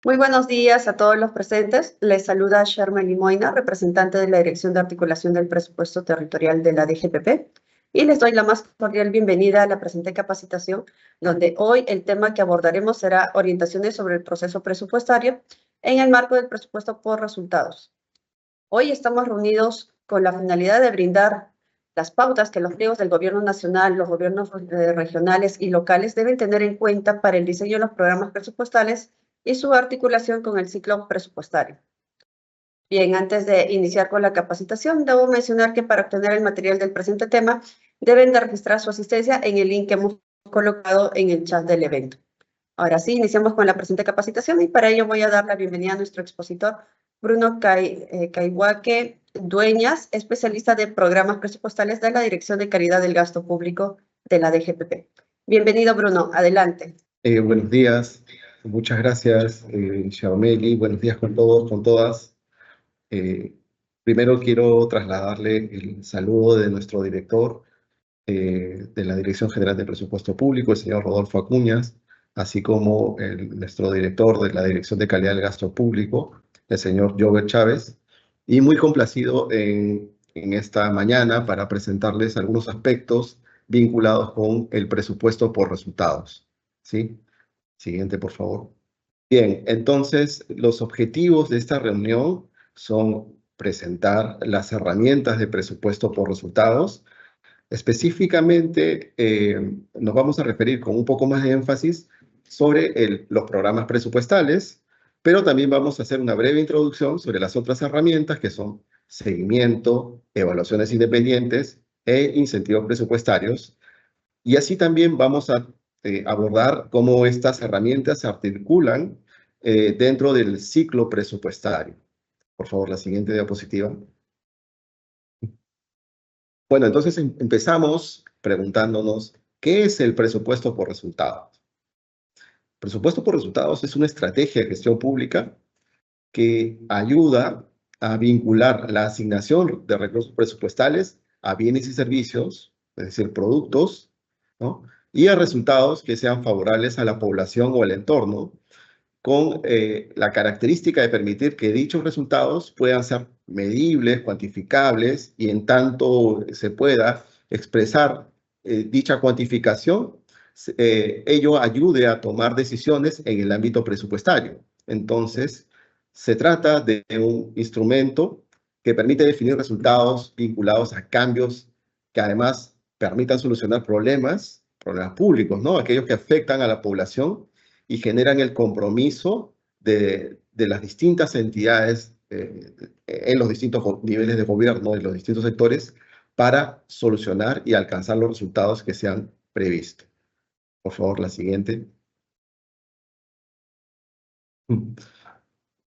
Muy buenos días a todos los presentes. Les saluda Sherma Limoina, representante de la Dirección de Articulación del Presupuesto Territorial de la DGPP, y les doy la más cordial bienvenida a la presente capacitación, donde hoy el tema que abordaremos será orientaciones sobre el proceso presupuestario en el marco del presupuesto por resultados. Hoy estamos reunidos con la finalidad de brindar las pautas que los pliegos del Gobierno Nacional, los gobiernos regionales y locales deben tener en cuenta para el diseño de los programas presupuestales y su articulación con el ciclo presupuestario. Bien, antes de iniciar con la capacitación, debo mencionar que para obtener el material del presente tema, deben de registrar su asistencia en el link que hemos colocado en el chat del evento. Ahora sí, iniciamos con la presente capacitación y para ello voy a dar la bienvenida a nuestro expositor, Bruno Caihuaque Dueñas, especialista de programas presupuestales de la Dirección de Calidad del Gasto Público de la DGPP. Bienvenido, Bruno. Adelante. Buenos días, muchas gracias, Xiaomeli. Buenos días con todos, con todas. Primero quiero trasladarle el saludo de nuestro director de la Dirección General de Presupuesto Público, el señor Rodolfo Acuñas, así como nuestro director de la Dirección de Calidad del Gasto Público, el señor Jover Chávez, y muy complacido en esta mañana para presentarles algunos aspectos vinculados con el presupuesto por resultados. ¿Sí? Siguiente, por favor. Bien, entonces los objetivos de esta reunión son presentar las herramientas de presupuesto por resultados. Específicamente, nos vamos a referir con un poco más de énfasis sobre los programas presupuestales, pero también vamos a hacer una breve introducción sobre las otras herramientas que son seguimiento, evaluaciones independientes e incentivos presupuestarios. Y así también vamos a abordar cómo estas herramientas se articulan dentro del ciclo presupuestario. Por favor, la siguiente diapositiva. Bueno, entonces empezamos preguntándonos, ¿qué es el presupuesto por resultados? Presupuesto por resultados es una estrategia de gestión pública que ayuda a vincular la asignación de recursos presupuestales a bienes y servicios, es decir, productos, ¿no? Y a resultados que sean favorables a la población o al entorno, con la característica de permitir que dichos resultados puedan ser medibles, cuantificables, y en tanto se pueda expresar dicha cuantificación, ello ayude a tomar decisiones en el ámbito presupuestario. Entonces, se trata de un instrumento que permite definir resultados vinculados a cambios que además permitan solucionar problemas públicos, ¿no? Aquellos que afectan a la población y generan el compromiso de las distintas entidades en los distintos niveles de gobierno, en los distintos sectores, para solucionar y alcanzar los resultados que se han previsto. Por favor, la siguiente.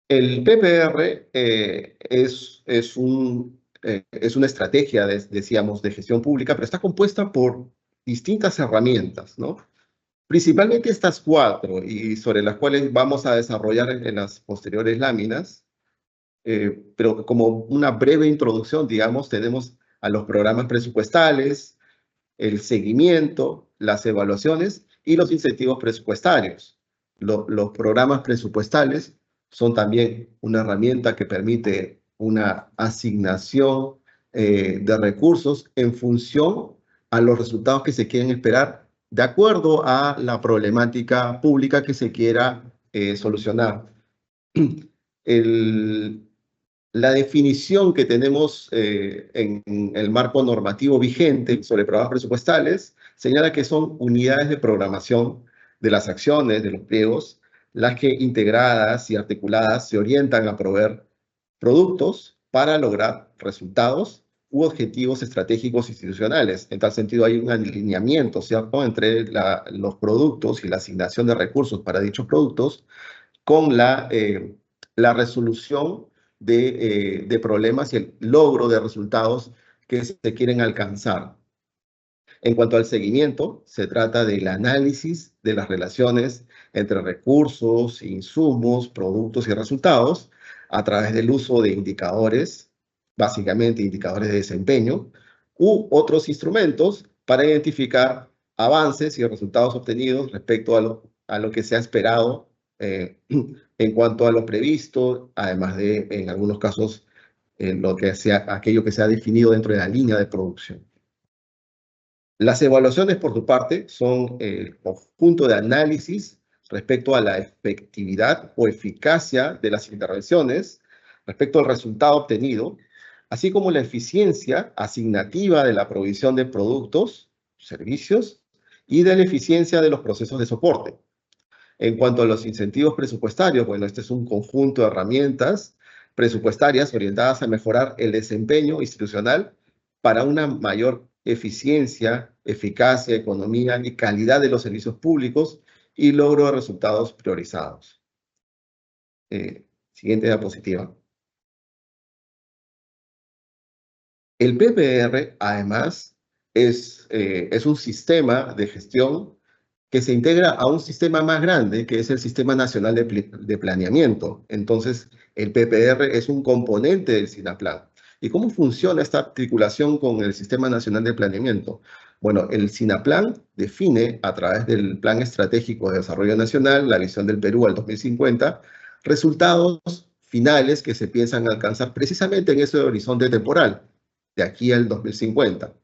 El PPR es una estrategia, decíamos, de gestión pública, pero está compuesta por distintas herramientas, ¿no? Principalmente estas cuatro, y sobre las cuales vamos a desarrollar en las posteriores láminas, pero como una breve introducción, digamos, tenemos a los programas presupuestales, el seguimiento, las evaluaciones y los incentivos presupuestarios. Los programas presupuestales son también una herramienta que permite una asignación de recursos en función a los resultados que se quieren esperar de acuerdo a la problemática pública que se quiera solucionar. La definición que tenemos en el marco normativo vigente sobre programas presupuestales señala que son unidades de programación de las acciones, de los pliegos, las que integradas y articuladas se orientan a proveer productos para lograr resultados u objetivos estratégicos institucionales. En tal sentido, hay un alineamiento, ¿cierto?, entre los productos y la asignación de recursos para dichos productos con la resolución de problemas y el logro de resultados que se quieren alcanzar. En cuanto al seguimiento, se trata del análisis de las relaciones entre recursos, insumos, productos y resultados a través del uso de indicadores, básicamente indicadores de desempeño, u otros instrumentos para identificar avances y resultados obtenidos respecto a lo que se ha esperado en cuanto a lo previsto, además de, en algunos casos, aquello que se ha definido dentro de la línea de producción. Las evaluaciones, por su parte, son el conjunto de análisis respecto a la efectividad o eficacia de las intervenciones, respecto al resultado obtenido, así como la eficiencia asignativa de la provisión de productos, servicios, y de la eficiencia de los procesos de soporte. En cuanto a los incentivos presupuestarios, bueno, este es un conjunto de herramientas presupuestarias orientadas a mejorar el desempeño institucional para una mayor eficiencia, eficacia, economía y calidad de los servicios públicos y logro de resultados priorizados. Siguiente diapositiva. El PPR, además, es un sistema de gestión que se integra a un sistema más grande, que es el Sistema Nacional de Planeamiento. Entonces, el PPR es un componente del SINAPLAN. ¿Y cómo funciona esta articulación con el Sistema Nacional de Planeamiento? Bueno, el SINAPLAN define, a través del Plan Estratégico de Desarrollo Nacional, la visión del Perú al 2050, resultados finales que se piensan alcanzar precisamente en ese horizonte temporal, de aquí al 2050.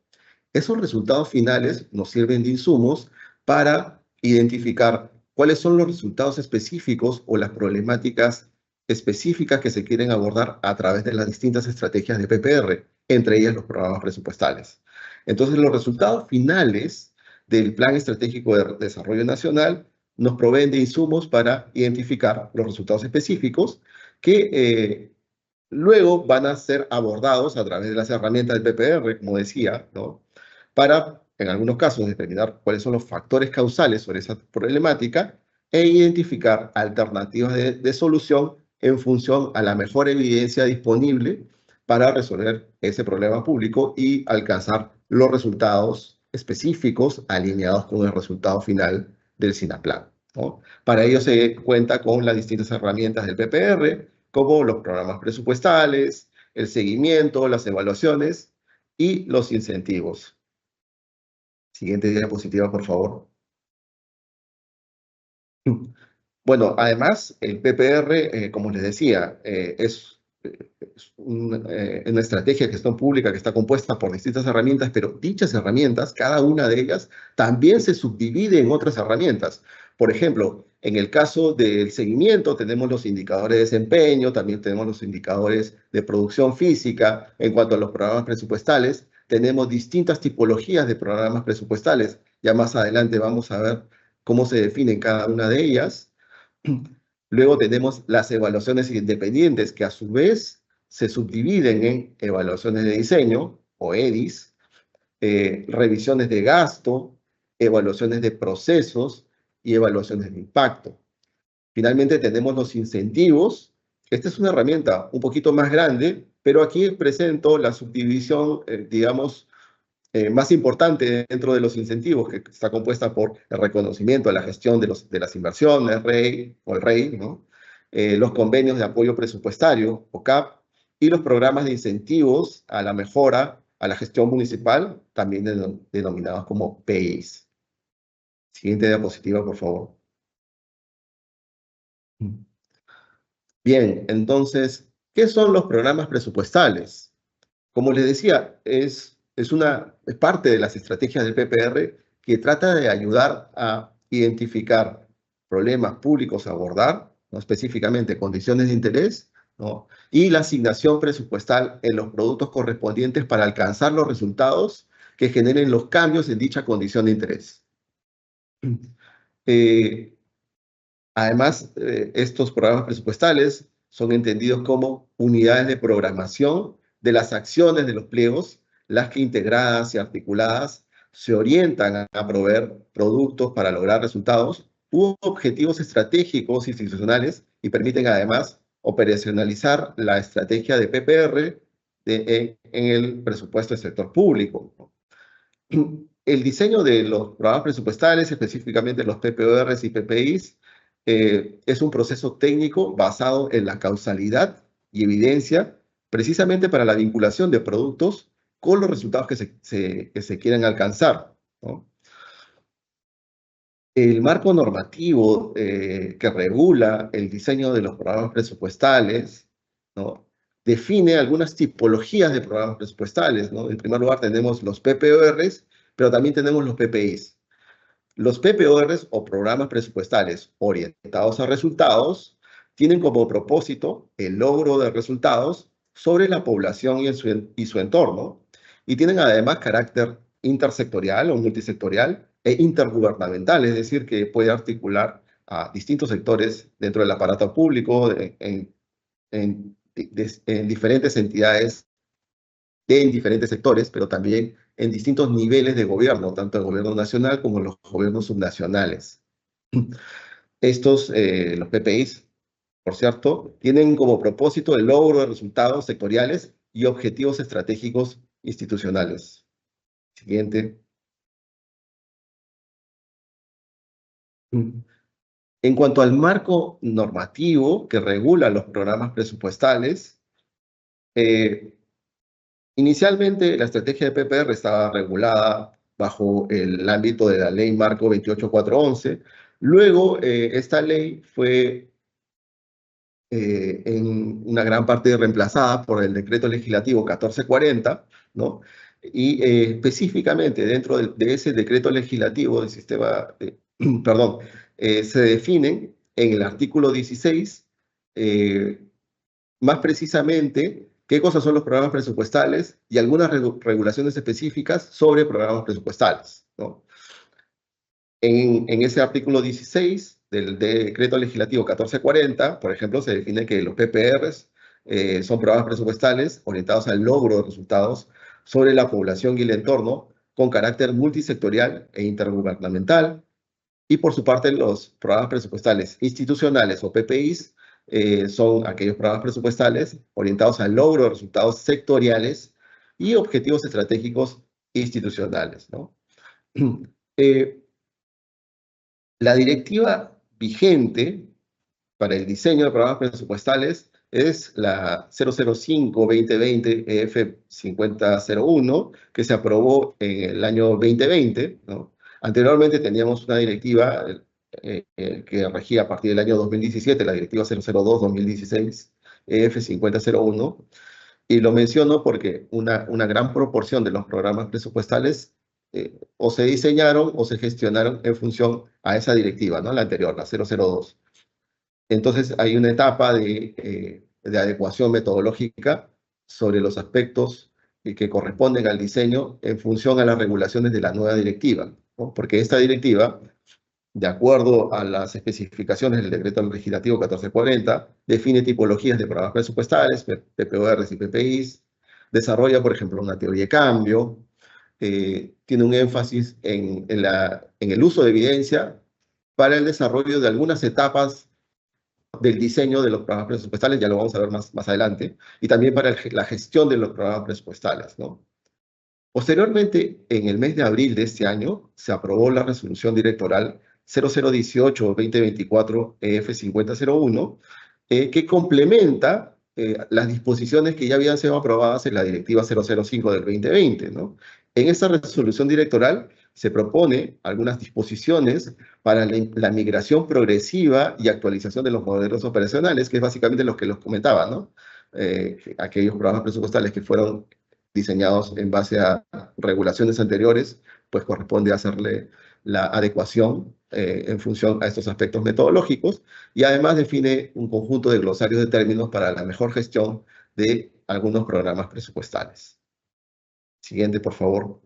Esos resultados finales nos sirven de insumos para identificar cuáles son los resultados específicos o las problemáticas específicas que se quieren abordar a través de las distintas estrategias de PPR, entre ellas los programas presupuestales. Entonces, los resultados finales del Plan Estratégico de Desarrollo Nacional nos proveen de insumos para identificar los resultados específicos que luego van a ser abordados a través de las herramientas del PPR, como decía, ¿no? Para, en algunos casos, determinar cuáles son los factores causales sobre esa problemática e identificar alternativas de solución en función a la mejor evidencia disponible para resolver ese problema público y alcanzar los resultados específicos alineados con el resultado final del SINAPLAN, ¿no? Para ello se cuenta con las distintas herramientas del PPR, como los programas presupuestales, el seguimiento, las evaluaciones y los incentivos. Siguiente diapositiva, por favor. Bueno, además, el PPR, como les decía, es una estrategia de gestión pública que está compuesta por distintas herramientas, pero dichas herramientas, cada una de ellas, también se subdivide en otras herramientas. Por ejemplo, en el caso del seguimiento, tenemos los indicadores de desempeño, también tenemos los indicadores de producción física. En cuanto a los programas presupuestales, tenemos distintas tipologías de programas presupuestales. Ya más adelante vamos a ver cómo se definen cada una de ellas. Luego tenemos las evaluaciones independientes, que a su vez se subdividen en evaluaciones de diseño, o EDIs, revisiones de gasto, evaluaciones de procesos y evaluaciones de impacto. Finalmente tenemos los incentivos. Esta es una herramienta un poquito más grande, pero aquí presento la subdivisión, digamos, más importante dentro de los incentivos, que está compuesta por el reconocimiento a la gestión de las inversiones, REI, o el REI, ¿no? Los convenios de apoyo presupuestario, o CAP, y los programas de incentivos a la mejora, a la gestión municipal, también denominados como PEIs. Siguiente diapositiva, por favor. Bien, entonces, ¿qué son los programas presupuestales? Como les decía, es parte de las estrategias del PPR que trata de ayudar a identificar problemas públicos a abordar, ¿no? Específicamente condiciones de interés, ¿no? Y la asignación presupuestal en los productos correspondientes para alcanzar los resultados que generen los cambios en dicha condición de interés. Además, estos programas presupuestales son entendidos como unidades de programación de las acciones de los pliegos, las que integradas y articuladas se orientan a proveer productos para lograr resultados u objetivos estratégicos institucionales y permiten además operacionalizar la estrategia de PPR en el presupuesto del sector público. El diseño de los programas presupuestales, específicamente los PPRs y PPIs, es un proceso técnico basado en la causalidad y evidencia, precisamente para la vinculación de productos con los resultados que se quieren alcanzar, ¿no? El marco normativo que regula el diseño de los programas presupuestales, ¿no? Define algunas tipologías de programas presupuestales, ¿no? En primer lugar tenemos los PPORs, pero también tenemos los PPIs. Los PPORs o programas presupuestales orientados a resultados tienen como propósito el logro de resultados sobre la población y su entorno, y tienen además carácter intersectorial o multisectorial e intergubernamental, es decir, que puede articular a distintos sectores dentro del aparato público, en diferentes entidades, en diferentes sectores, pero también en distintos niveles de gobierno, tanto el gobierno nacional como los gobiernos subnacionales. Los PPIs, por cierto, tienen como propósito el logro de resultados sectoriales y objetivos estratégicos institucionales. Siguiente. En cuanto al marco normativo que regula los programas presupuestales, eh, inicialmente la estrategia de PPR estaba regulada bajo el ámbito de la Ley Marco 28411. Luego, esta ley fue en una gran parte reemplazada por el decreto legislativo 1440, ¿no? Y específicamente dentro de ese decreto legislativo del sistema, perdón, se definen en el artículo 16, más precisamente qué cosas son los programas presupuestales y algunas regulaciones específicas sobre programas presupuestales, ¿no? En ese artículo 16 del decreto legislativo 1440, por ejemplo, se define que los PPRs son programas presupuestales orientados al logro de resultados sobre la población y el entorno con carácter multisectorial e intergubernamental. Y por su parte, los programas presupuestales institucionales o PPIs son aquellos programas presupuestales orientados al logro de resultados sectoriales y objetivos estratégicos institucionales, ¿no? Eh, la directiva vigente para el diseño de programas presupuestales es la 005-2020-EF5001, que se aprobó en el año 2020, ¿no? Anteriormente teníamos una directiva que regía a partir del año 2017, la directiva 002-2016-EF5001, y lo menciono porque una gran proporción de los programas presupuestales o se diseñaron o se gestionaron en función a esa directiva, ¿no? La anterior, la 002. Entonces hay una etapa de adecuación metodológica sobre los aspectos que corresponden al diseño en función a las regulaciones de la nueva directiva, ¿no? Porque esta directiva, de acuerdo a las especificaciones del decreto legislativo 1440, define tipologías de programas presupuestales, PPORs y PPIs, desarrolla, por ejemplo, una teoría de cambio, tiene un énfasis en el uso de evidencia para el desarrollo de algunas etapas del diseño de los programas presupuestales, ya lo vamos a ver más adelante, y también para la gestión de los programas presupuestales, ¿no? Posteriormente, en el mes de abril de este año, se aprobó la resolución directoral 0018-2024-EF5001, que complementa las disposiciones que ya habían sido aprobadas en la Directiva 005 del 2020, ¿no? En esta resolución directoral se propone algunas disposiciones para la migración progresiva y actualización de los modelos operacionales, que es básicamente lo que los comentaba, ¿no? Aquellos programas presupuestales que fueron diseñados en base a regulaciones anteriores, pues corresponde hacerle la adecuación en función a estos aspectos metodológicos, y además define un conjunto de glosarios de términos para la mejor gestión de algunos programas presupuestales. Siguiente, por favor.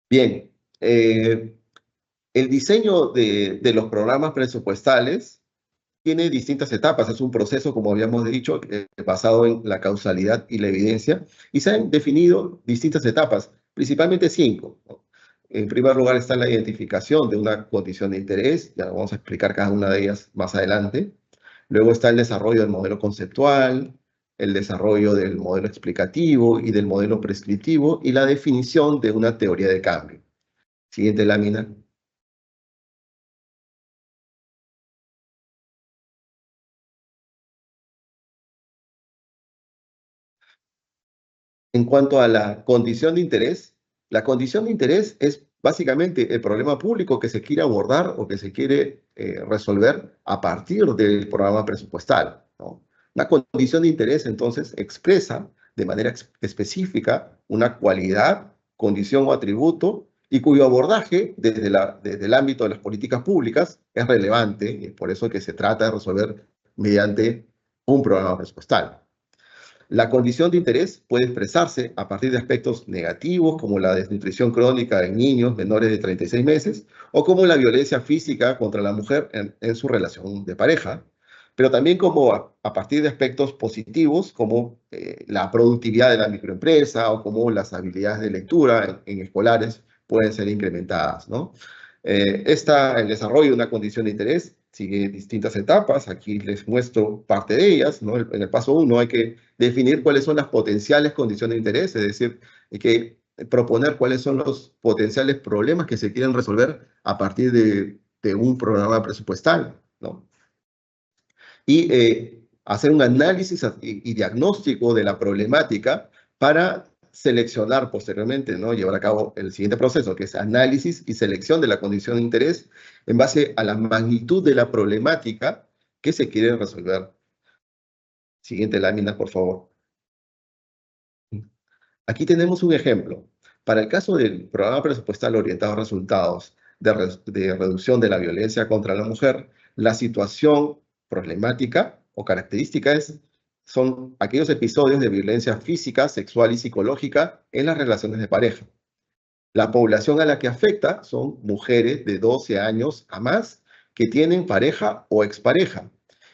Bien, el diseño de los programas presupuestales tiene distintas etapas. Es un proceso, como habíamos dicho, basado en la causalidad y la evidencia, y se han definido distintas etapas, principalmente cinco, ¿no? En primer lugar está la identificación de una condición de interés, ya vamos a explicar cada una de ellas más adelante. Luego está el desarrollo del modelo conceptual, el desarrollo del modelo explicativo y del modelo prescriptivo, y la definición de una teoría de cambio. Siguiente lámina. En cuanto a la condición de interés es básicamente el problema público que se quiere abordar o que se quiere resolver a partir del programa presupuestal, ¿no? Una condición de interés, entonces, expresa de manera específica una cualidad, condición o atributo y cuyo abordaje desde el ámbito de las políticas públicas es relevante y es por eso que se trata de resolver mediante un programa presupuestal. La condición de interés puede expresarse a partir de aspectos negativos como la desnutrición crónica en niños menores de 36 meses o como la violencia física contra la mujer en su relación de pareja, pero también como a partir de aspectos positivos como la productividad de la microempresa o como las habilidades de lectura en escolares pueden ser incrementadas, ¿no? El desarrollo de una condición de interés sigue distintas etapas. Aquí les muestro parte de ellas, ¿no? En el paso 1 hay que definir cuáles son las potenciales condiciones de interés, es decir, hay que proponer cuáles son los potenciales problemas que se quieren resolver a partir de un programa presupuestal, ¿no? Y hacer un análisis y diagnóstico de la problemática para seleccionar posteriormente, ¿no? Llevar a cabo el siguiente proceso, que es análisis y selección de la condición de interés en base a la magnitud de la problemática que se quiere resolver. Siguiente lámina, por favor. Aquí tenemos un ejemplo. Para el caso del programa presupuestal orientado a resultados de reducción de la violencia contra la mujer, la situación problemática o característica son aquellos episodios de violencia física, sexual y psicológica en las relaciones de pareja. La población a la que afecta son mujeres de 12 años a más que tienen pareja o expareja.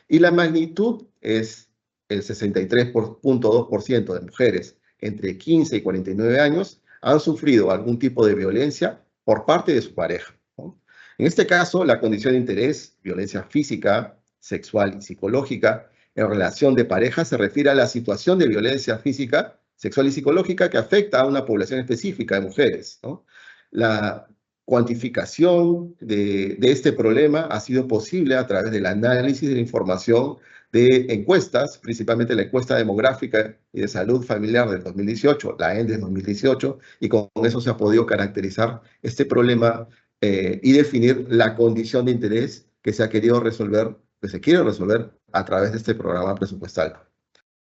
Y la magnitud es el 63.2% de mujeres entre 15 y 49 años han sufrido algún tipo de violencia por parte de su pareja, ¿no? En este caso, la condición de interés, violencia física, sexual y psicológica en relación de pareja se refiere a la situación de violencia física, sexual y psicológica que afecta a una población específica de mujeres, ¿no? La cuantificación de este problema ha sido posible a través del análisis de la información de encuestas, principalmente la encuesta demográfica y de salud familiar del 2018, la ENDES 2018, y con eso se ha podido caracterizar este problema y definir la condición de interés que se ha querido resolver, que se quiere resolver a través de este programa presupuestal.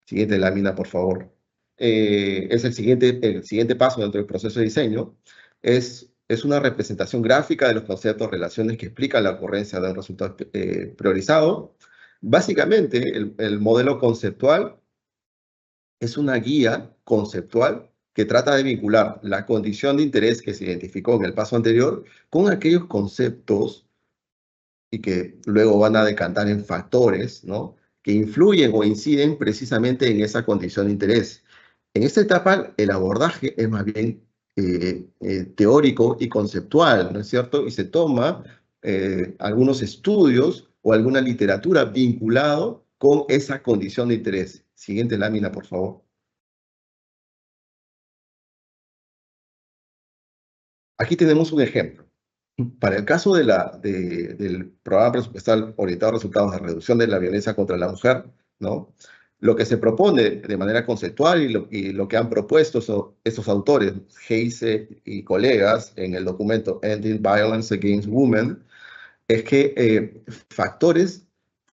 Siguiente lámina, por favor. Es el siguiente paso dentro del proceso de diseño. Es una representación gráfica de los conceptos, relaciones que explican la ocurrencia de un resultado priorizado. Básicamente, el modelo conceptual es una guía conceptual que trata de vincular la condición de interés que se identificó en el paso anterior con aquellos conceptos y que luego van a decantar en factores, ¿no? Que influyen o inciden precisamente en esa condición de interés. En esta etapa, el abordaje es más bien teórico y conceptual, ¿no es cierto? Y se toma algunos estudios o alguna literatura vinculado con esa condición de interés. Siguiente lámina, por favor. Aquí tenemos un ejemplo. Para el caso del programa presupuestal orientado a resultados de reducción de la violencia contra la mujer, ¿no? Lo que se propone de manera conceptual y lo que han propuesto estos autores, Heise y colegas, en el documento Ending Violence Against Women, es que factores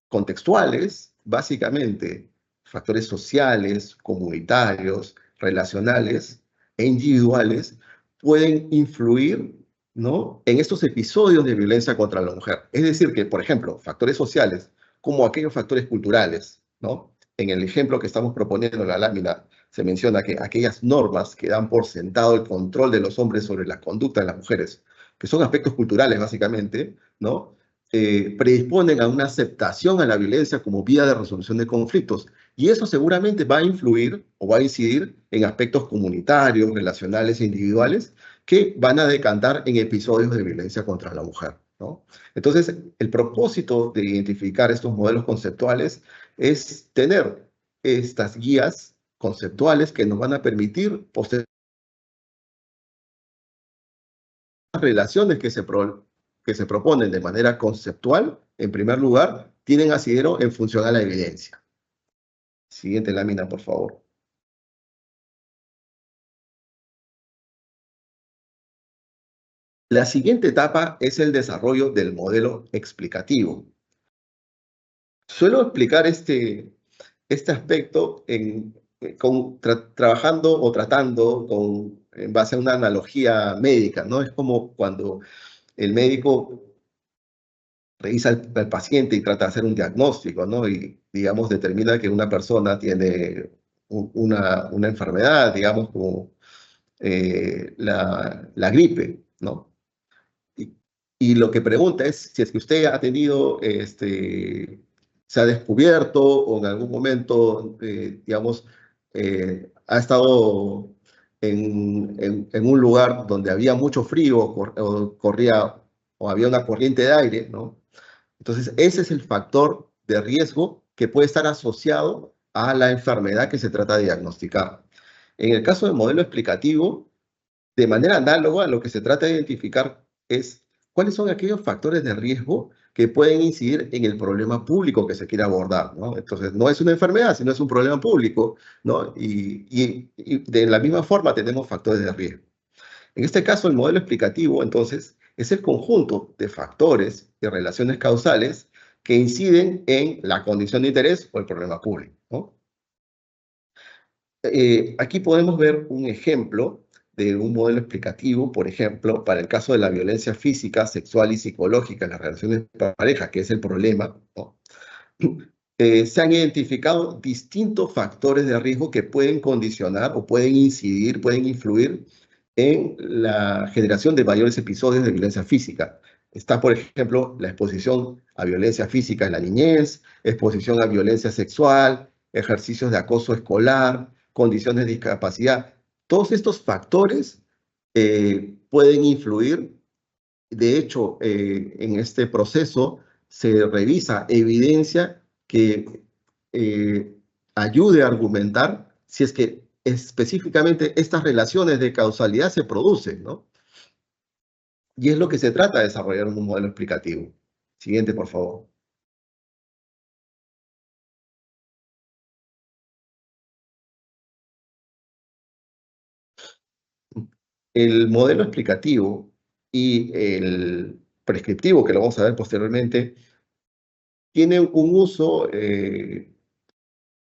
contextuales, básicamente factores sociales, comunitarios, relacionales e individuales, pueden influir, ¿no? En estos episodios de violencia contra la mujer. Es decir, que, por ejemplo, factores sociales, como aquellos factores culturales, ¿no? En el ejemplo que estamos proponiendo en la lámina, se menciona que aquellas normas que dan por sentado el control de los hombres sobre la conducta de las mujeres, que son aspectos culturales básicamente, ¿no? Predisponen a una aceptación a la violencia como vía de resolución de conflictos. Y eso seguramente va a influir o va a incidir en aspectos comunitarios, relacionales e individuales que van a decantar en episodios de violencia contra la mujer, ¿no? Entonces, el propósito de identificar estos modelos conceptuales es tener estas guías conceptuales que nos van a permitir poseer relaciones que se proponen de manera conceptual, en primer lugar, tienen asidero en función a la evidencia. Siguiente lámina, por favor. La siguiente etapa es el desarrollo del modelo explicativo. Suelo explicar este aspecto trabajando o tratando en base a una analogía médica, ¿no? Es como cuando el médico revisa al paciente y trata de hacer un diagnóstico, ¿no? Y, digamos, determina que una persona tiene una enfermedad, digamos, como la gripe, ¿no? Y, y lo que pregunta es si es que usted ha tenido, se ha descubierto o en algún momento, digamos, ha estado en un lugar donde había mucho frío o corría o había una corriente de aire, ¿no? Entonces, ese es el factor de riesgo que puede estar asociado a la enfermedad que se trata de diagnosticar. En el caso del modelo explicativo, de manera análoga, lo que se trata de identificar es cuáles son aquellos factores de riesgo que pueden incidir en el problema público que se quiere abordar, ¿no? Entonces, no es una enfermedad, sino es un problema público, ¿no? Y de la misma forma tenemos factores de riesgo. En este caso, el modelo explicativo, entonces, es el conjunto de factores y relaciones causales que inciden en la condición de interés o el problema público, ¿no? Aquí podemos ver un ejemplo de un modelo explicativo, por ejemplo, para el caso de la violencia física, sexual y psicológica en las relaciones de pareja, que es el problema, ¿no? Se han identificado distintos factores de riesgo que pueden condicionar o pueden incidir, pueden influir en la generación de mayores episodios de violencia física. Está, por ejemplo, la exposición a violencia física en la niñez, exposición a violencia sexual, ejercicios de acoso escolar, condiciones de discapacidad. Todos estos factores pueden influir. De hecho, en este proceso se revisa evidencia que ayude a argumentar si es que específicamente estas relaciones de causalidad se producen, ¿no? Y es lo que se trata de desarrollar un modelo explicativo. Siguiente, por favor. El modelo explicativo y el prescriptivo, que lo vamos a ver posteriormente, tienen un uso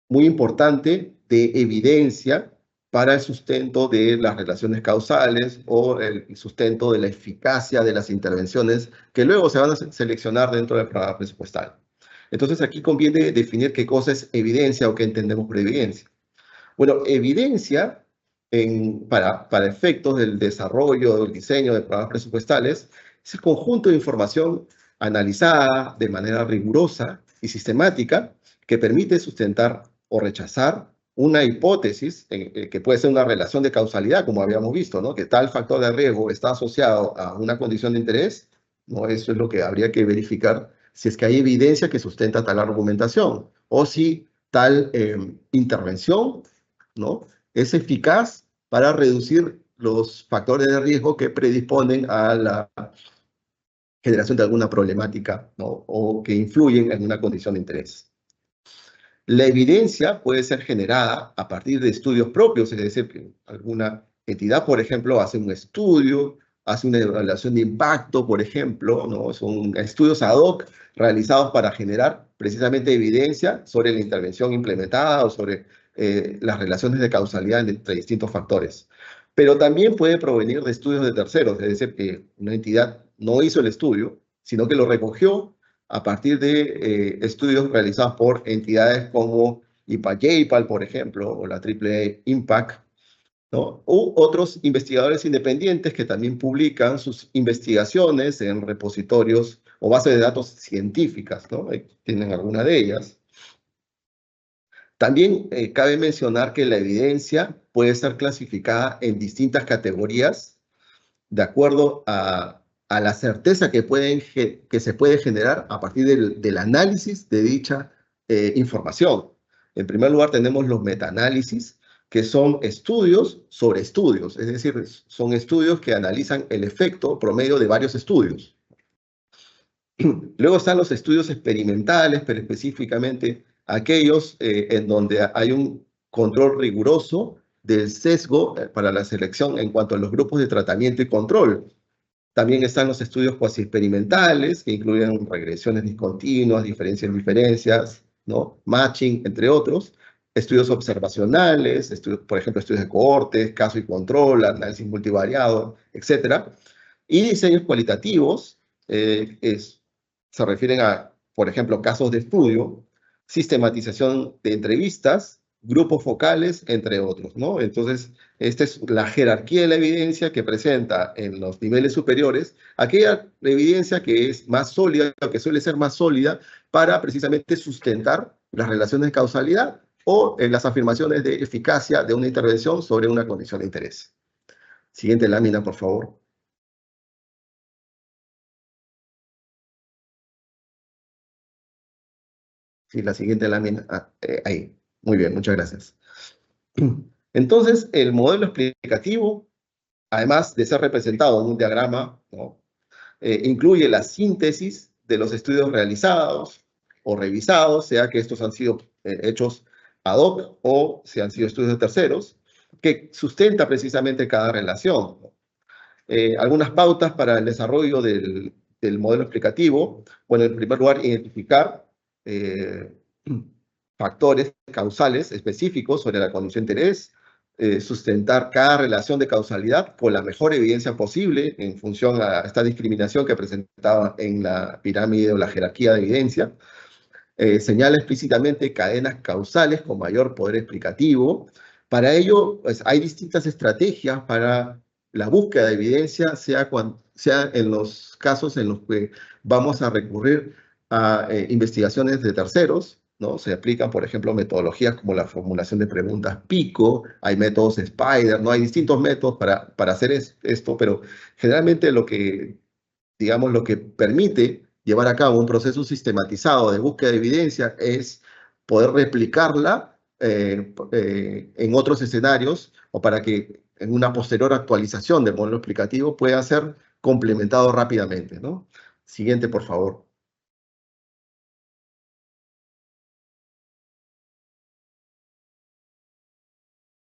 muy importante de evidencia para el sustento de las relaciones causales o el sustento de la eficacia de las intervenciones que luego se van a seleccionar dentro del programa presupuestal. Entonces aquí conviene definir qué cosa es evidencia o qué entendemos por evidencia. Bueno, evidencia para efectos del desarrollo, del diseño de programas presupuestales, es el conjunto de información analizada de manera rigurosa y sistemática que permite sustentar o rechazar una hipótesis que puede ser una relación de causalidad, como habíamos visto, ¿no? Que tal factor de riesgo está asociado a una condición de interés, ¿no? Eso es lo que habría que verificar si es que hay evidencia que sustenta tal argumentación o si tal intervención, ¿no? Es eficaz para reducir los factores de riesgo que predisponen a la generación de alguna problemática, ¿no? O que influyen en una condición de interés. La evidencia puede ser generada a partir de estudios propios, es decir, que alguna entidad, por ejemplo, hace un estudio, hace una evaluación de impacto, por ejemplo, ¿no? Son estudios ad hoc realizados para generar precisamente evidencia sobre la intervención implementada o sobre las relaciones de causalidad entre distintos factores. Pero también puede provenir de estudios de terceros, es decir, que una entidad no hizo el estudio, sino que lo recogió a partir de estudios realizados por entidades como IPA-JPAL, por ejemplo, o la AAA Impact, ¿no? U otros investigadores independientes que también publican sus investigaciones en repositorios o bases de datos científicas, ¿no? Tienen alguna de ellas. También cabe mencionar que la evidencia puede estar clasificada en distintas categorías de acuerdo a la certeza que se puede generar a partir del análisis de dicha información. En primer lugar, tenemos los metaanálisis, que son estudios sobre estudios, es decir, son estudios que analizan el efecto promedio de varios estudios. Luego están los estudios experimentales, pero específicamente aquellos en donde hay un control riguroso del sesgo para la selección en cuanto a los grupos de tratamiento y control. También están los estudios cuasi-experimentales, que incluyen regresiones discontinuas, diferencias, ¿no? Matching, entre otros. Estudios observacionales, por ejemplo, estudios de cohortes, caso y control, análisis multivariado, etc. Y diseños cualitativos, se refieren a, por ejemplo, casos de estudio, sistematización de entrevistas, grupos focales, entre otros, ¿no? Entonces, esta es la jerarquía de la evidencia que presenta en los niveles superiores, aquella evidencia que es más sólida, o que suele ser más sólida, para precisamente sustentar las relaciones de causalidad o las afirmaciones de eficacia de una intervención sobre una condición de interés. Siguiente lámina, por favor. Sí, la siguiente lámina. Ahí. Muy bien, muchas gracias. Entonces, el modelo explicativo, además de ser representado en un diagrama, ¿no? Incluye la síntesis de los estudios realizados o revisados, sea que estos han sido hechos ad hoc o si han sido estudios de terceros, que sustenta precisamente cada relación, ¿no? Algunas pautas para el desarrollo del modelo explicativo. Bueno, en primer lugar, identificar eh, factores causales específicos sobre la condición de interés, sustentar cada relación de causalidad con la mejor evidencia posible en función a esta discriminación que presentaba en la pirámide o la jerarquía de evidencia. Señala explícitamente cadenas causales con mayor poder explicativo. Para ello, pues, hay distintas estrategias para la búsqueda de evidencia, sea en los casos en los que vamos a recurrir a investigaciones de terceros, ¿no? Se aplican, por ejemplo, metodologías como la formulación de preguntas PICO, hay métodos Spider, ¿no? Hay distintos métodos para hacer esto, pero generalmente digamos, lo que permite llevar a cabo un proceso sistematizado de búsqueda de evidencia es poder replicarla en otros escenarios o para que en una posterior actualización del modelo explicativo pueda ser complementado rápidamente, ¿no? Siguiente, por favor.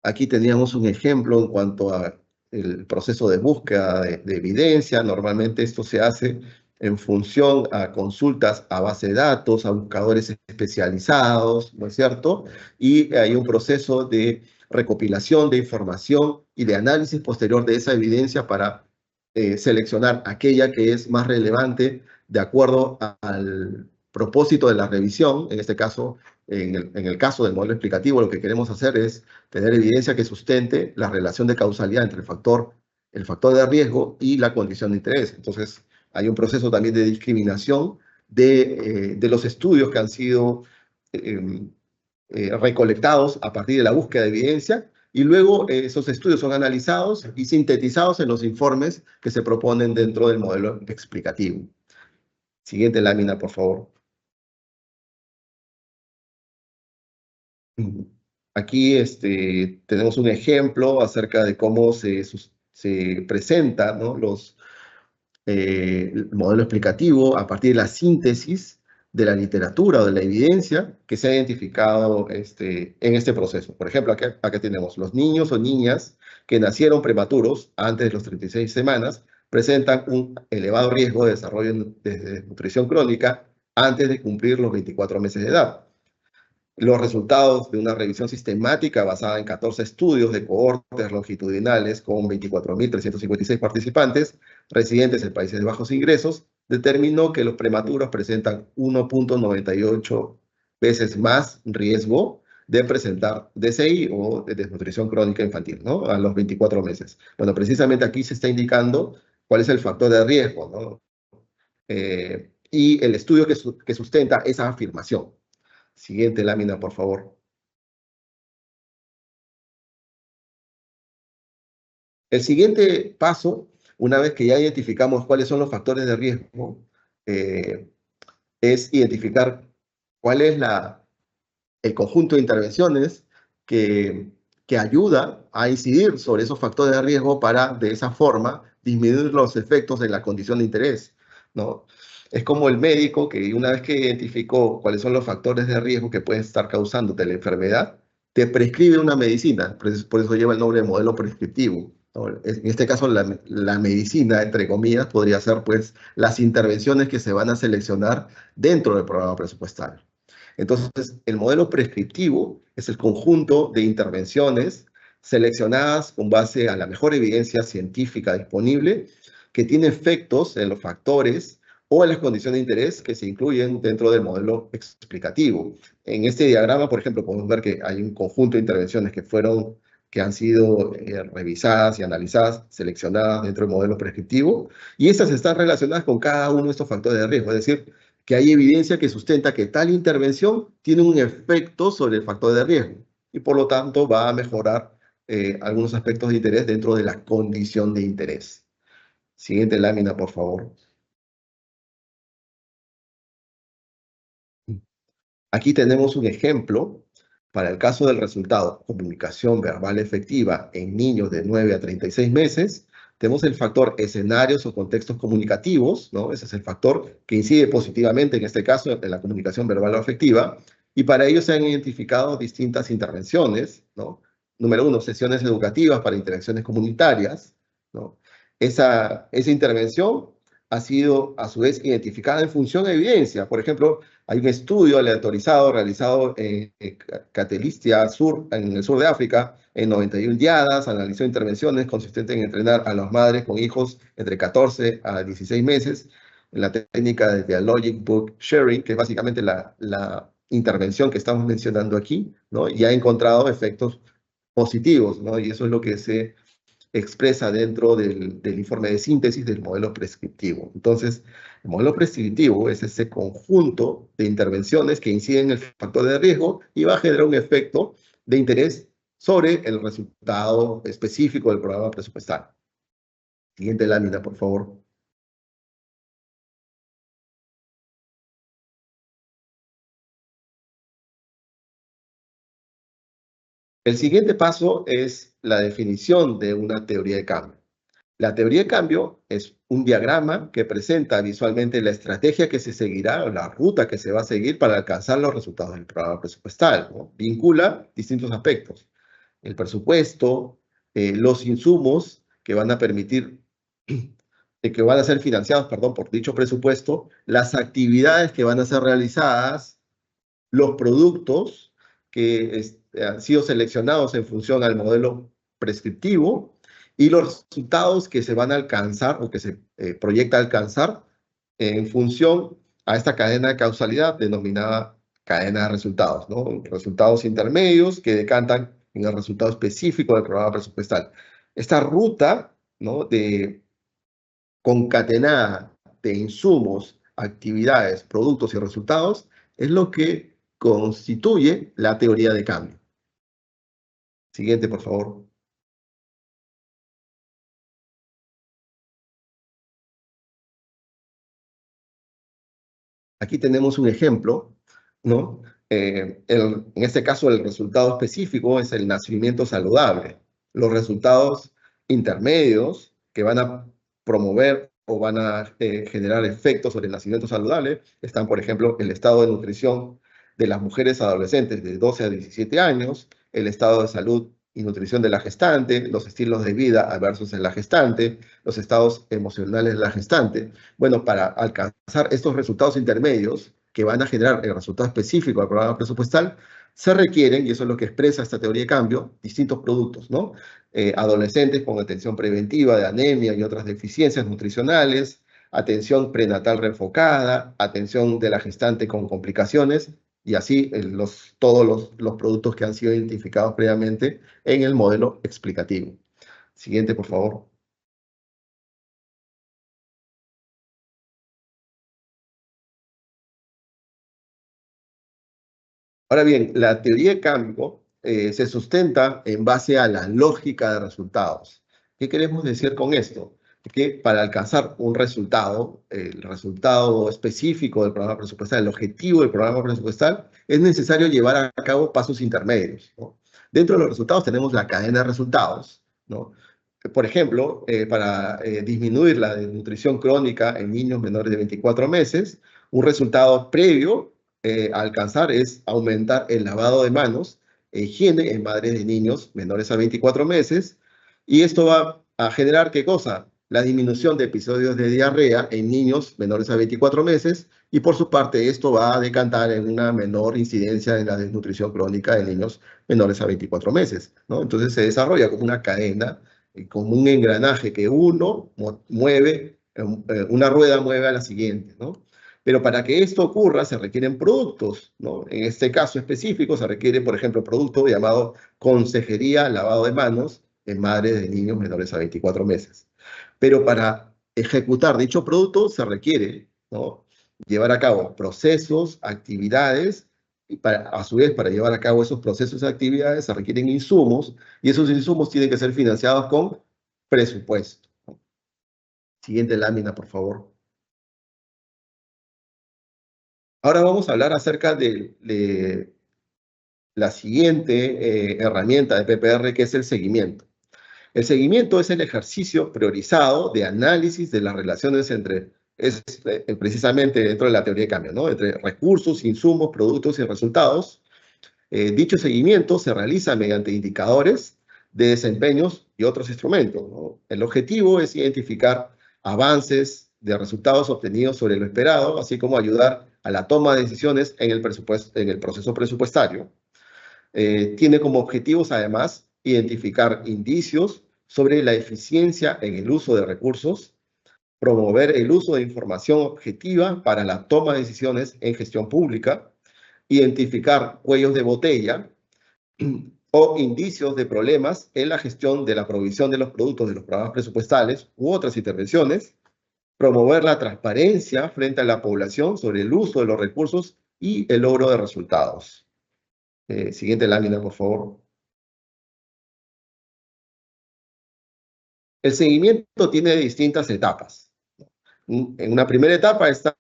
Aquí teníamos un ejemplo en cuanto a el proceso de búsqueda de evidencia. Normalmente esto se hace en función a consultas a base de datos, a buscadores especializados, ¿no es cierto? Y hay un proceso de recopilación de información y de análisis posterior de esa evidencia para seleccionar aquella que es más relevante de acuerdo al propósito de la revisión. En este caso, en el caso del modelo explicativo, lo que queremos hacer es tener evidencia que sustente la relación de causalidad entre el factor de riesgo y la condición de interés. Entonces, hay un proceso también de discriminación de los estudios que han sido recolectados a partir de la búsqueda de evidencia, y luego esos estudios son analizados y sintetizados en los informes que se proponen dentro del modelo explicativo. Siguiente lámina, por favor. Aquí tenemos un ejemplo acerca de cómo se presenta, ¿no? El modelo explicativo a partir de la síntesis de la literatura o de la evidencia que se ha identificado en este proceso. Por ejemplo, acá tenemos los niños o niñas que nacieron prematuros antes de los 36 semanas presentan un elevado riesgo de desarrollo de desnutrición crónica antes de cumplir los 24 meses de edad. Los resultados de una revisión sistemática basada en 14 estudios de cohortes longitudinales con 24.356 participantes residentes en países de bajos ingresos determinó que los prematuros presentan 1.98 veces más riesgo de presentar DCI o de desnutrición crónica infantil, ¿no? A los 24 meses. Bueno, precisamente aquí se está indicando cuál es el factor de riesgo, ¿no? Y el estudio que sustenta esa afirmación. Siguiente lámina, por favor. El siguiente paso, una vez que ya identificamos cuáles son los factores de riesgo, es identificar cuál es el conjunto de intervenciones que ayuda a incidir sobre esos factores de riesgo para, de esa forma, disminuir los efectos de la condición de interés, ¿no? Es como el médico que una vez que identificó cuáles son los factores de riesgo que pueden estar causándote la enfermedad, te prescribe una medicina, por eso lleva el nombre de modelo prescriptivo. ¿no? En este caso, la medicina, entre comillas, podría ser pues las intervenciones que se van a seleccionar dentro del programa presupuestal. Entonces, el modelo prescriptivo es el conjunto de intervenciones seleccionadas con base a la mejor evidencia científica disponible que tiene efectos en los factores o en las condiciones de interés que se incluyen dentro del modelo explicativo. En este diagrama, por ejemplo, podemos ver que hay un conjunto de intervenciones que han sido revisadas y analizadas, seleccionadas dentro del modelo prescriptivo, y estas están relacionadas con cada uno de estos factores de riesgo, es decir, que hay evidencia que sustenta que tal intervención tiene un efecto sobre el factor de riesgo y por lo tanto va a mejorar algunos aspectos de interés dentro de la condición de interés. Siguiente lámina, por favor. Aquí tenemos un ejemplo para el caso del resultado, comunicación verbal efectiva en niños de 9 a 36 meses. Tenemos el factor escenarios o contextos comunicativos, ¿no? Ese es el factor que incide positivamente, en este caso, en la comunicación verbal o afectiva. Y para ello se han identificado distintas intervenciones, ¿no? Número uno, sesiones educativas para interacciones comunitarias, ¿no? Esa intervención ha sido, a su vez, identificada en función de evidencia. Por ejemplo, hay un estudio aleatorizado realizado en Catelistia Sur, en el sur de África, en 91 diadas, analizó intervenciones consistentes en entrenar a las madres con hijos entre 14 a 16 meses, en la técnica de Dialogic Book Sharing, que es básicamente la intervención que estamos mencionando aquí, ¿no? Y ha encontrado efectos positivos, ¿no? Y eso es lo que se expresa dentro del informe de síntesis del modelo prescriptivo. Entonces, el modelo prescriptivo es ese conjunto de intervenciones que inciden en el factor de riesgo y va a generar un efecto de interés sobre el resultado específico del programa presupuestal. Siguiente lámina, por favor. El siguiente paso es la definición de una teoría de cambio. La teoría de cambio es un diagrama que presenta visualmente la estrategia que se seguirá o la ruta que se va a seguir para alcanzar los resultados del programa presupuestal, ¿no? Vincula distintos aspectos. El presupuesto, los insumos que van a permitir, que van a ser financiados, perdón, por dicho presupuesto, las actividades que van a ser realizadas, los productos que han sido seleccionados en función al modelo prescriptivo y los resultados que se van a alcanzar o que se proyecta alcanzar en función a esta cadena de causalidad denominada cadena de resultados, ¿no? Resultados intermedios que decantan en el resultado específico del programa presupuestal. Esta ruta, ¿no?, de concatenada de insumos, actividades, productos y resultados es lo que constituye la teoría de cambio. Siguiente, por favor. Aquí tenemos un ejemplo, ¿no? En este caso, el resultado específico es el nacimiento saludable. Los resultados intermedios que van a promover o van a generar efectos sobre el nacimiento saludable están, por ejemplo, el estado de nutrición de las mujeres adolescentes de 12 a 17 años, el estado de salud y nutrición de la gestante, los estilos de vida adversos en la gestante, los estados emocionales de la gestante. Bueno, para alcanzar estos resultados intermedios que van a generar el resultado específico del programa presupuestal, se requieren, y eso es lo que expresa esta teoría de cambio, distintos productos, ¿no? Adolescentes con atención preventiva de anemia y otras deficiencias nutricionales, atención prenatal reenfocada, atención de la gestante con complicaciones, y así todos los productos que han sido identificados previamente en el modelo explicativo. Siguiente, por favor. Ahora bien, la teoría de cambio se sustenta en base a la lógica de resultados. ¿Qué queremos decir con esto? Que para alcanzar un resultado, el resultado específico del programa presupuestal, el objetivo del programa presupuestal, es necesario llevar a cabo pasos intermedios, ¿no? Dentro de los resultados tenemos la cadena de resultados, ¿no? Por ejemplo, para disminuir la desnutrición crónica en niños menores de 24 meses, un resultado previo a alcanzar es aumentar el lavado de manos e higiene en madres de niños menores a 24 meses Y esto va a generar, ¿qué cosa? La disminución de episodios de diarrea en niños menores a 24 meses, y por su parte esto va a decantar en una menor incidencia en la desnutrición crónica de niños menores a 24 meses, ¿no? Entonces se desarrolla como una cadena, como un engranaje que uno mueve, una rueda mueve a la siguiente, ¿no? Pero para que esto ocurra se requieren productos, ¿no? En este caso específico se requiere, por ejemplo, producto llamado consejería lavado de manos en madres de niños menores a 24 meses. Pero para ejecutar dicho producto se requiere, ¿no?, llevar a cabo procesos, actividades, y a su vez para llevar a cabo esos procesos y actividades se requieren insumos, y esos insumos tienen que ser financiados con presupuesto. Siguiente lámina, por favor. Ahora vamos a hablar acerca de la siguiente herramienta de PPR, que es el seguimiento. El seguimiento es el ejercicio priorizado de análisis de las relaciones entre, precisamente dentro de la teoría de cambio, ¿no?, entre recursos, insumos, productos y resultados. Dicho seguimiento se realiza mediante indicadores de desempeños y otros instrumentos, ¿no? El objetivo es identificar avances de resultados obtenidos sobre lo esperado, así como ayudar a la toma de decisiones en el proceso presupuestario. Tiene como objetivos, además, identificar indicios sobre la eficiencia en el uso de recursos, promover el uso de información objetiva para la toma de decisiones en gestión pública, identificar cuellos de botella o indicios de problemas en la gestión de la provisión de los productos de los programas presupuestales u otras intervenciones, promover la transparencia frente a la población sobre el uso de los recursos y el logro de resultados. Siguiente lámina, por favor. El seguimiento tiene distintas etapas. En una primera etapa está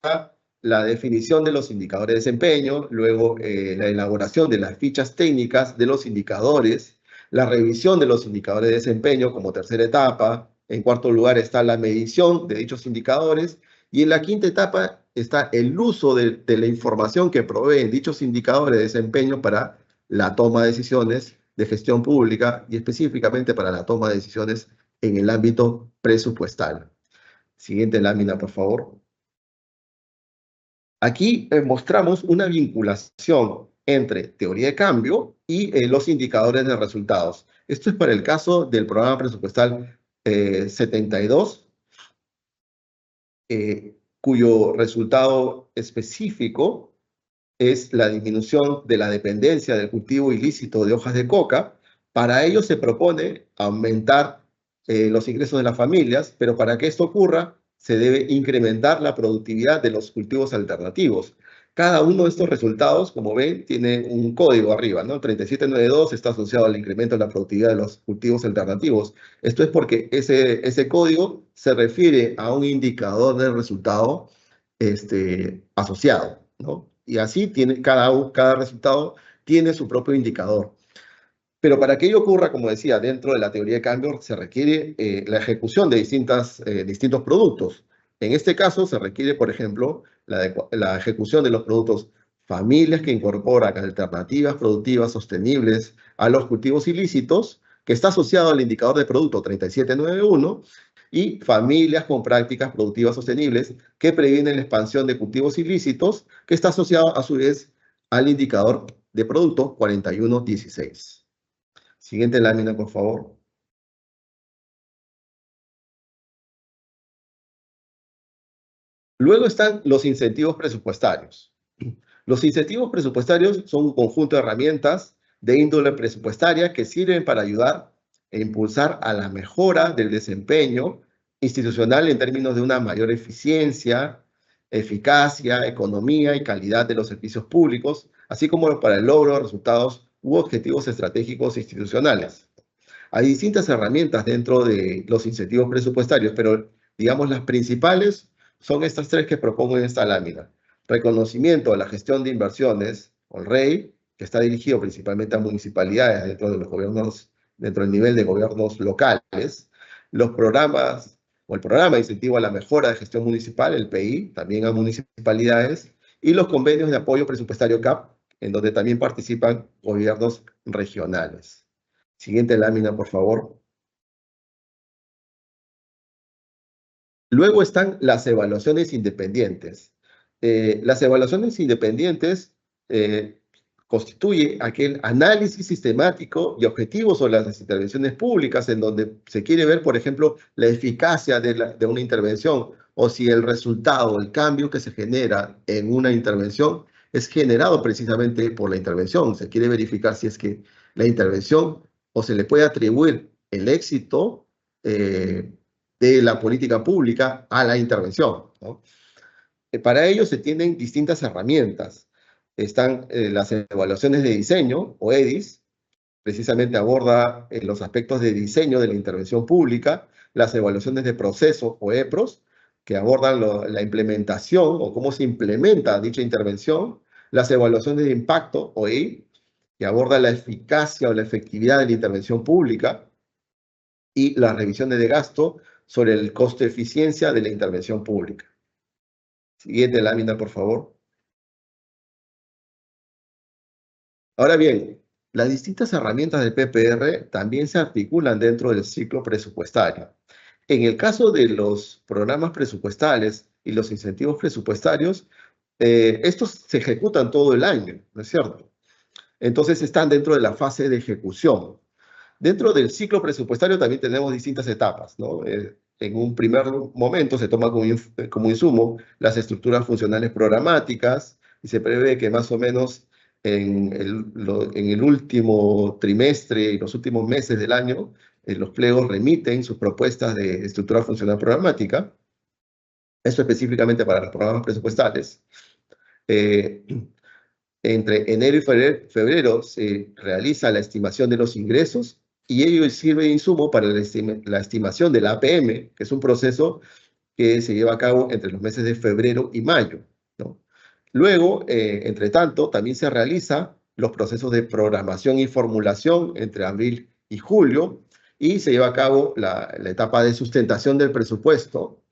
la definición de los indicadores de desempeño, luego la elaboración de las fichas técnicas de los indicadores, la revisión de los indicadores de desempeño como tercera etapa. En cuarto lugar está la medición de dichos indicadores, y en la quinta etapa está el uso de la información que proveen dichos indicadores de desempeño para la toma de decisiones de gestión pública y específicamente para la toma de decisiones en el ámbito presupuestal. Siguiente lámina, por favor. Aquí mostramos una vinculación entre teoría de cambio y los indicadores de resultados. Esto es para el caso del programa presupuestal 72, cuyo resultado específico es la disminución de la dependencia del cultivo ilícito de hojas de coca. Para ello se propone aumentar los ingresos de las familias, pero para que esto ocurra se debe incrementar la productividad de los cultivos alternativos. Cada uno de estos resultados, como ven, tiene un código arriba, ¿no? 3792 está asociado al incremento de la productividad de los cultivos alternativos. Esto es porque ese código se refiere a un indicador de resultado asociado, ¿no? Y así tiene, cada resultado tiene su propio indicador. Pero para que ello ocurra, como decía, dentro de la teoría de cambio se requiere la ejecución de distintos productos. En este caso se requiere, por ejemplo, la ejecución de los productos familias que incorporan alternativas productivas sostenibles a los cultivos ilícitos, que está asociado al indicador de producto 3791, y familias con prácticas productivas sostenibles que previenen la expansión de cultivos ilícitos, que está asociado a su vez al indicador de producto 4116. Siguiente lámina, por favor. Luego están los incentivos presupuestarios. Los incentivos presupuestarios son un conjunto de herramientas de índole presupuestaria que sirven para ayudar e impulsar a la mejora del desempeño institucional en términos de una mayor eficiencia, eficacia, economía y calidad de los servicios públicos, así como para el logro de resultados u objetivos estratégicos institucionales. Hay distintas herramientas dentro de los incentivos presupuestarios, pero digamos las principales son estas tres que propongo en esta lámina. Reconocimiento a la gestión de inversiones, o el REI, que está dirigido principalmente a municipalidades dentro de los gobiernos, dentro del nivel de gobiernos locales. Los programas, o el programa de incentivo a la mejora de gestión municipal, el PI, también a municipalidades. Y los convenios de apoyo presupuestario CAP, en donde también participan gobiernos regionales. Siguiente lámina, por favor. Luego están las evaluaciones independientes. Las evaluaciones independientes constituye aquel análisis sistemático y objetivo sobre las intervenciones públicas en donde se quiere ver, por ejemplo, la eficacia de una intervención o si el resultado, el cambio que se genera en una intervención es generado precisamente por la intervención. Se quiere verificar si es que la intervención o se le puede atribuir el éxito de la política pública a la intervención, ¿no? Para ello se tienen distintas herramientas. Están las evaluaciones de diseño, o EDIS, precisamente aborda los aspectos de diseño de la intervención pública, las evaluaciones de proceso, o EPROS, que abordan la implementación o cómo se implementa dicha intervención, las evaluaciones de impacto, o EI, que aborda la eficacia o la efectividad de la intervención pública, y las revisiones de gasto sobre el costo-eficiencia de la intervención pública. Siguiente lámina, por favor. Ahora bien, las distintas herramientas del PPR también se articulan dentro del ciclo presupuestario. En el caso de los programas presupuestales y los incentivos presupuestarios, estos se ejecutan todo el año, ¿no es cierto? Entonces están dentro de la fase de ejecución. Dentro del ciclo presupuestario también tenemos distintas etapas, ¿no? En un primer momento se toma como insumo las estructuras funcionales programáticas y se prevé que más o menos en el último trimestre y los últimos meses del año, los pliegos remiten sus propuestas de estructura funcional programática, esto específicamente para los programas presupuestales. Entre enero y febrero se realiza la estimación de los ingresos y ello sirve de insumo para la estimación del APM, que es un proceso que se lleva a cabo entre los meses de febrero y mayo, ¿no? Luego, entre tanto, también se realizan los procesos de programación y formulación entre abril y julio y se lleva a cabo la etapa de sustentación del presupuesto.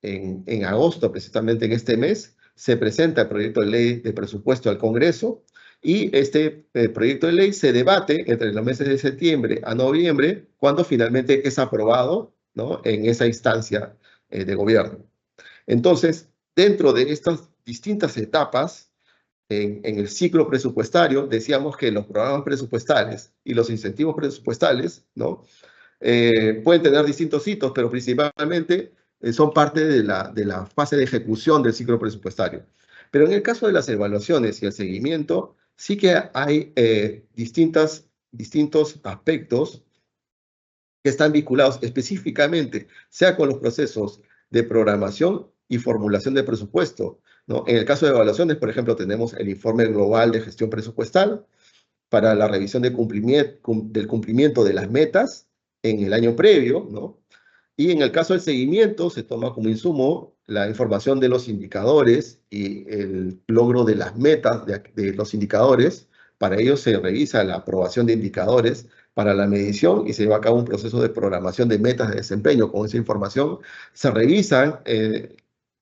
En agosto, precisamente en este mes, se presenta el proyecto de ley de presupuesto al Congreso y este proyecto de ley se debate entre los meses de septiembre a noviembre, cuando finalmente es aprobado, ¿no?, en esa instancia de gobierno. Entonces, dentro de estas distintas etapas, en el ciclo presupuestario, decíamos que los programas presupuestales y los incentivos presupuestales, ¿no?, pueden tener distintos hitos, pero principalmente son parte de la fase de ejecución del ciclo presupuestario. Pero en el caso de las evaluaciones y el seguimiento, sí que hay distintos aspectos que están vinculados específicamente, sea con los procesos de programación y formulación de presupuesto, ¿no? En el caso de evaluaciones, por ejemplo, tenemos el informe global de gestión presupuestal para la revisión del cumplimiento de las metas en el año previo, ¿no? Y en el caso del seguimiento, se toma como insumo la información de los indicadores y el logro de las metas de los indicadores. Para ello se revisa la aprobación de indicadores para la medición y se lleva a cabo un proceso de programación de metas de desempeño. Con esa información se revisan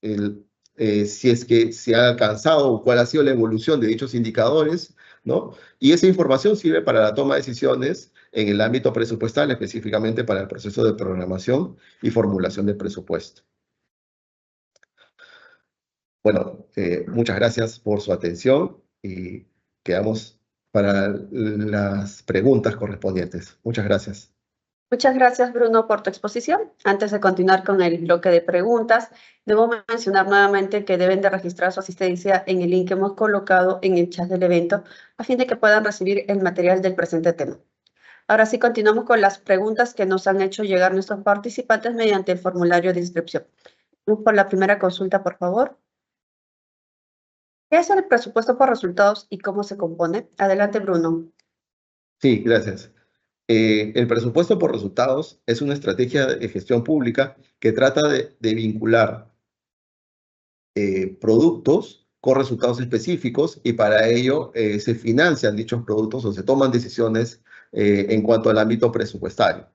si es que se ha alcanzado o cuál ha sido la evolución de dichos indicadores, ¿no? Y esa información sirve para la toma de decisiones en el ámbito presupuestal, específicamente para el proceso de programación y formulación del presupuesto. Bueno, muchas gracias por su atención y quedamos para las preguntas correspondientes. Muchas gracias. Muchas gracias, Bruno, por tu exposición. Antes de continuar con el bloque de preguntas, debo mencionar nuevamente que deben de registrar su asistencia en el link que hemos colocado en el chat del evento a fin de que puedan recibir el material del presente tema. Ahora sí, continuamos con las preguntas que nos han hecho llegar nuestros participantes mediante el formulario de inscripción. Vamos por la primera consulta, por favor. ¿Qué es el presupuesto por resultados y cómo se compone? Adelante, Bruno. Sí, gracias. El presupuesto por resultados es una estrategia de gestión pública que trata de vincular productos con resultados específicos y para ello se financian dichos productos o se toman decisiones en cuanto al ámbito presupuestario.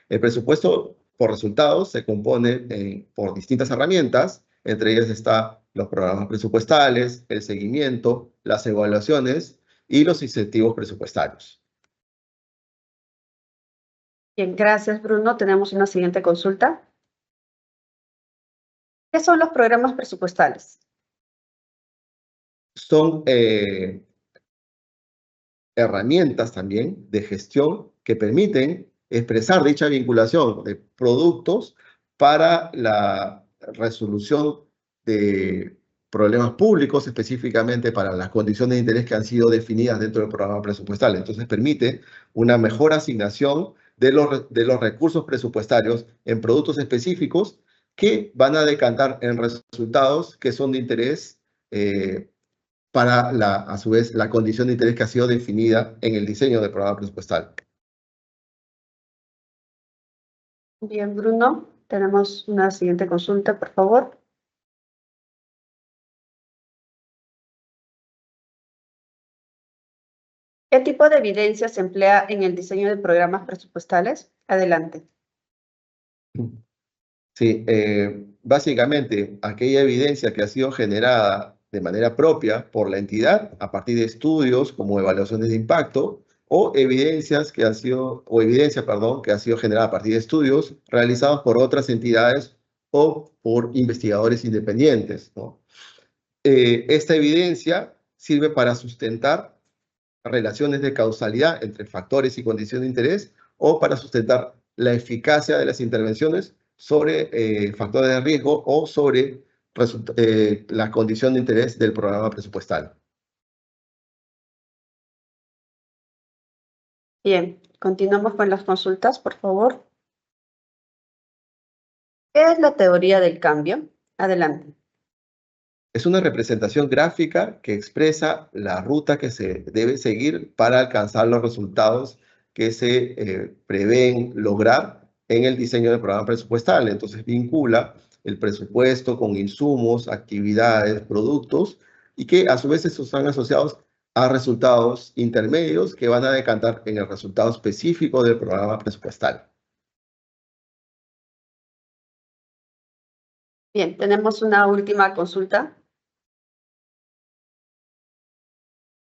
El presupuesto por resultados se compone por distintas herramientas, entre ellas está los programas presupuestales, el seguimiento, las evaluaciones y los incentivos presupuestarios. Bien, gracias, Bruno. Tenemos una siguiente consulta. ¿Qué son los programas presupuestales? Son herramientas también de gestión que permiten expresar dicha vinculación de productos para la resolución de problemas públicos, específicamente para las condiciones de interés que han sido definidas dentro del programa presupuestal. Entonces permite una mejor asignación de los recursos presupuestarios en productos específicos que van a decantar en resultados que son de interés para, a su vez, la condición de interés que ha sido definida en el diseño del programa presupuestal. Bien, Bruno, tenemos una siguiente consulta, por favor. ¿Qué tipo de evidencia se emplea en el diseño de programas presupuestales? Adelante. Sí, básicamente aquella evidencia que ha sido generada de manera propia por la entidad a partir de estudios como evaluaciones de impacto o evidencias que evidencia, perdón, que ha sido generada a partir de estudios realizados por otras entidades o por investigadores independientes, ¿no? Esta evidencia sirve para sustentar relaciones de causalidad entre factores y condiciones de interés o para sustentar la eficacia de las intervenciones sobre factores de riesgo o sobre la condición de interés del programa presupuestal. Bien, continuamos con las consultas, por favor. ¿Qué es la teoría del cambio? Adelante. Es una representación gráfica que expresa la ruta que se debe seguir para alcanzar los resultados que se prevén lograr en el diseño del programa presupuestal. Entonces vincula el presupuesto con insumos, actividades, productos y que a su vez están asociados a resultados intermedios que van a decantar en el resultado específico del programa presupuestal. Bien, tenemos una última consulta.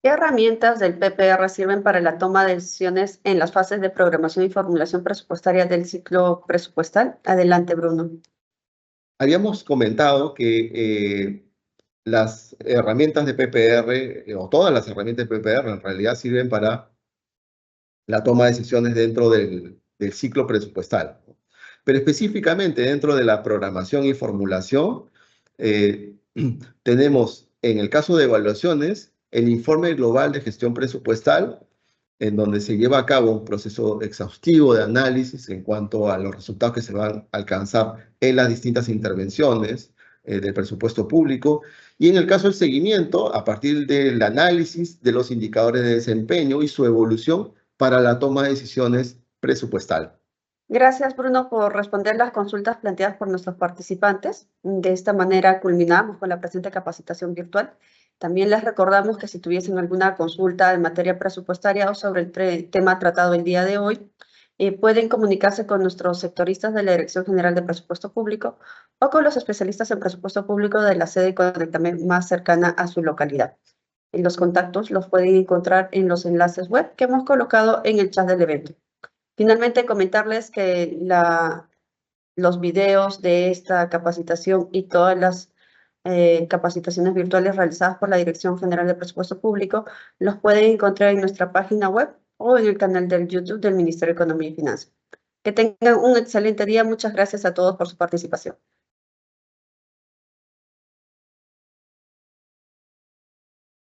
¿Qué herramientas del PPR sirven para la toma de decisiones en las fases de programación y formulación presupuestaria del ciclo presupuestal? Adelante, Bruno. Habíamos comentado que las herramientas de PPR, o todas las herramientas de PPR, en realidad sirven para la toma de decisiones dentro del ciclo presupuestal. Pero específicamente dentro de la programación y formulación, tenemos en el caso de evaluaciones el informe global de gestión presupuestal, en donde se lleva a cabo un proceso exhaustivo de análisis en cuanto a los resultados que se van a alcanzar en las distintas intervenciones del presupuesto público. Y en el caso del seguimiento, a partir del análisis de los indicadores de desempeño y su evolución para la toma de decisiones presupuestal. Gracias, Bruno, por responder las consultas planteadas por nuestros participantes. De esta manera culminamos con la presente capacitación virtual. También les recordamos que si tuviesen alguna consulta en materia presupuestaria o sobre el tema tratado el día de hoy, pueden comunicarse con nuestros sectoristas de la Dirección General de Presupuesto Público o con los especialistas en presupuesto público de la sede también más cercana a su localidad. Y los contactos los pueden encontrar en los enlaces web que hemos colocado en el chat del evento. Finalmente, comentarles que los videos de esta capacitación y todas las capacitaciones virtuales realizadas por la Dirección General de Presupuesto Público los pueden encontrar en nuestra página web o en el canal del YouTube del Ministerio de Economía y Finanzas. Que tengan un excelente día. Muchas gracias a todos por su participación.